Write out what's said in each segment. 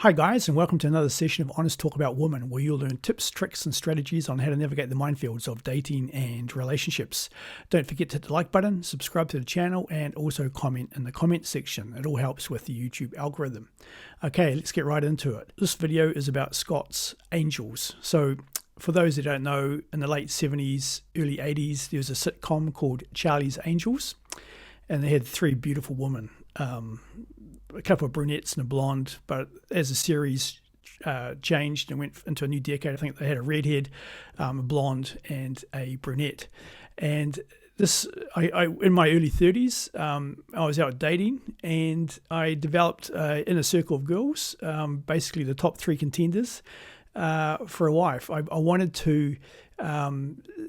Hi guys, and welcome to another session of Honest Talk About Women, where you'll learn tips, tricks and strategies on how to navigate the minefields of dating and relationships. Don't forget to hit the like button, subscribe to the channel, and also comment in the comment section. It all helps with the YouTube algorithm. Okay, let's get right into it. This video is about Scott's Angels. So for those that don't know, in the late 70s, early 80s, there was a sitcom called Charlie's Angels, and they had three beautiful women. A couple of brunettes and a blonde, but as the series changed and went into a new decade, I think they had a redhead, a blonde, and a brunette. And this, I in my early 30s, I was out dating, and I developed in a circle of girls, basically the top three contenders for a wife. I wanted to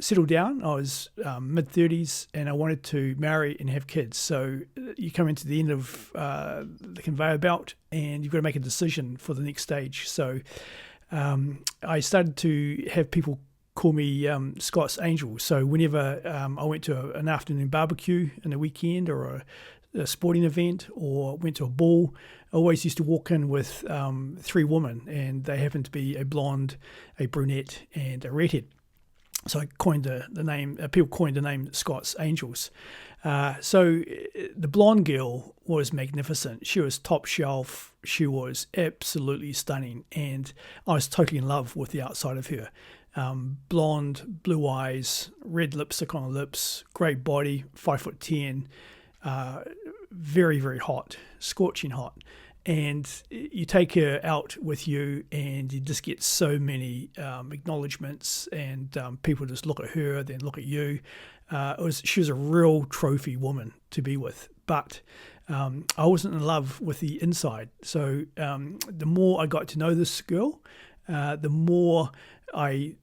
settle down. I was mid-30s, and I wanted to marry and have kids. So you come into the end of the conveyor belt, and you've got to make a decision for the next stage. So I started to have people call me Scott's Angel. So whenever I went to an afternoon barbecue in the weekend, or a sporting event, or went to a ball, I always used to walk in with three women, and they happened to be a blonde, a brunette, and a redhead. So I coined the name. People coined the name Scott's Angels. So the blonde girl was magnificent. She was top shelf. She was absolutely stunning, and I was totally in love with the outside of her. Blonde, blue eyes, red lipstick on her lips, great body, 5'10", very, very hot, scorching hot. And you take her out with you, and you just get so many acknowledgements, and people just look at her, then look at you. She was a real trophy woman to be with, but I wasn't in love with the inside. So the more I got to know this girl, the more I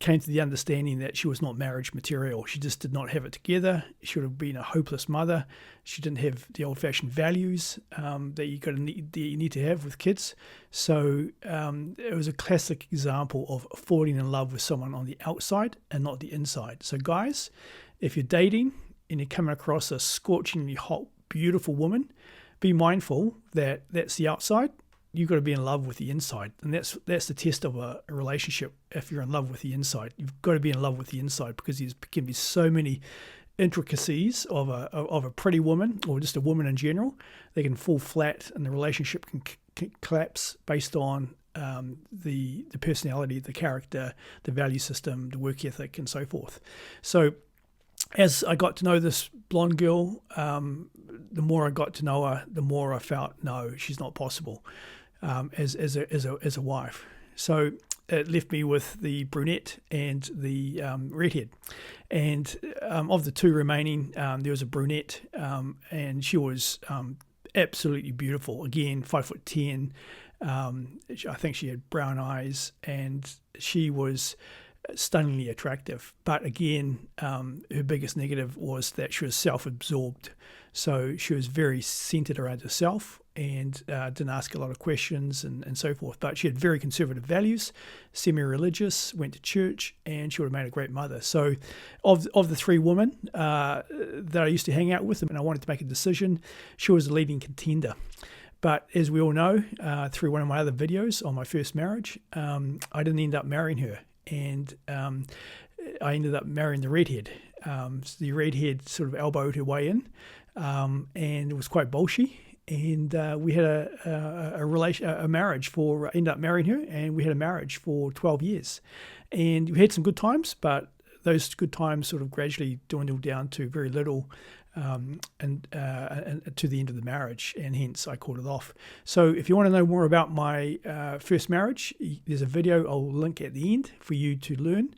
came to the understanding that she was not marriage material. She just did not have it together. She would have been a hopeless mother. She didn't have the old-fashioned values that you need to have with kids. So it was a classic example of falling in love with someone on the outside and not the inside. So guys, if you're dating and you're coming across a scorchingly hot, beautiful woman, be mindful that that's the outside. You've got to be in love with the inside, and that's the test of a relationship. If you're in love with the inside, you've got to be in love with the inside, because there can be so many intricacies of a pretty woman, or just a woman in general. They can fall flat, and the relationship can collapse based on the personality, the character, the value system, the work ethic, and so forth. So as I got to know this blonde girl, the more I got to know her, the more I felt, no, she's not possible as a wife. So it left me with the brunette and the redhead. And of the two remaining, there was a brunette, and she was absolutely beautiful. Again, 5'10". I think she had brown eyes, and she was stunningly attractive. But again, her biggest negative was that she was self-absorbed. So she was very centered around herself, and didn't ask a lot of questions and so forth. But she had very conservative values, semi-religious, went to church, and she would have made a great mother. So of the three women that I used to hang out with, and I wanted to make a decision, she was a leading contender. But as we all know, through one of my other videos on my first marriage, I didn't end up marrying her. And I ended up marrying the redhead. So the redhead sort of elbowed her way in, and it was quite bolshy. And we had a marriage for, ended up marrying her, and we had a marriage for 12 years. And we had some good times, but those good times sort of gradually dwindled down to very little, and to the end of the marriage, and hence I called it off. So if you want to know more about my first marriage, there's a video I'll link at the end for you to learn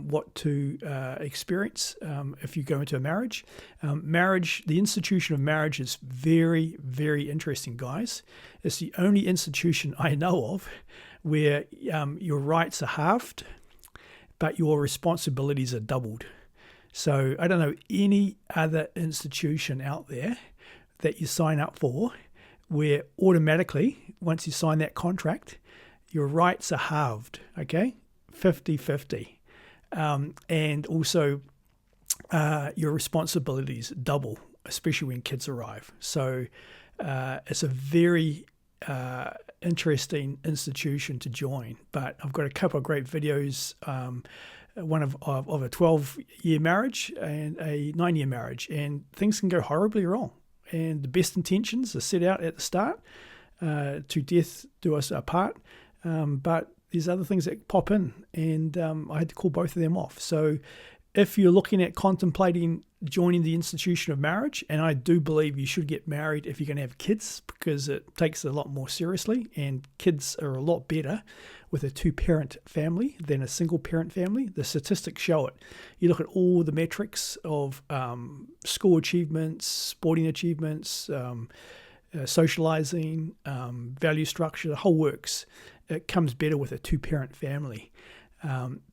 what to experience if you go into a marriage. The institution of marriage is very, very interesting, guys. It's the only institution I know of where your rights are halved, but your responsibilities are doubled. So I don't know any other institution out there that you sign up for where automatically, once you sign that contract, your rights are halved, okay? 50-50. And also your responsibilities double, especially when kids arrive. So it's a very interesting institution to join. But I've got a couple of great videos, one of a 12-year marriage and a 9-year marriage, and things can go horribly wrong. And the best intentions are set out at the start, to death do us apart, but there's other things that pop in, and I had to call both of them off. So if you're looking at contemplating joining the institution of marriage, and I do believe you should get married if you're going to have kids, because it takes it a lot more seriously, and kids are a lot better with a 2-parent family than a single-parent family. The statistics show it. You look at all the metrics of school achievements, sporting achievements, socializing, value structure, the whole works. It comes better with a 2-parent family.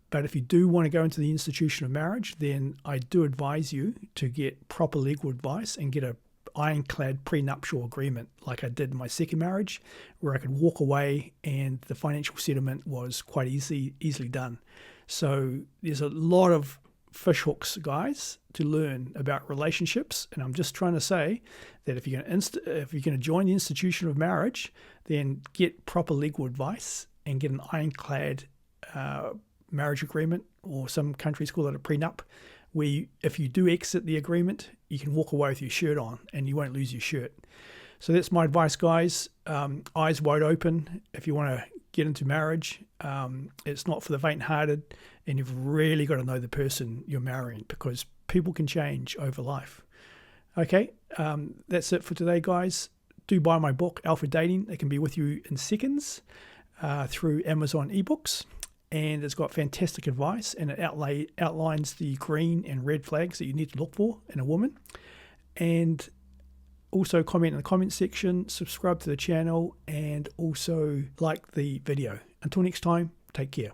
But if you do want to go into the institution of marriage, then I do advise you to get proper legal advice and get a ironclad prenuptial agreement like I did in my second marriage, where I could walk away and the financial settlement was quite easily done. So there's a lot of fish hooks, guys, to learn about relationships, and I'm just trying to say that if you're going to join the institution of marriage, then get proper legal advice and get an ironclad marriage agreement, or some countries call it a prenup, where if you do exit the agreement, you can walk away with your shirt on and you won't lose your shirt. So that's my advice, guys. Eyes wide open if you want to get into marriage. It's not for the faint-hearted, and you've really got to know the person you're marrying, because people can change over life. Okay, that's it for today, guys. Do buy my book, Alpha Dating. It can be with you in seconds through Amazon eBooks. And it's got fantastic advice, and it outlines the green and red flags that you need to look for in a woman. And also comment in the comment section, subscribe to the channel, and also like the video. Until next time, take care.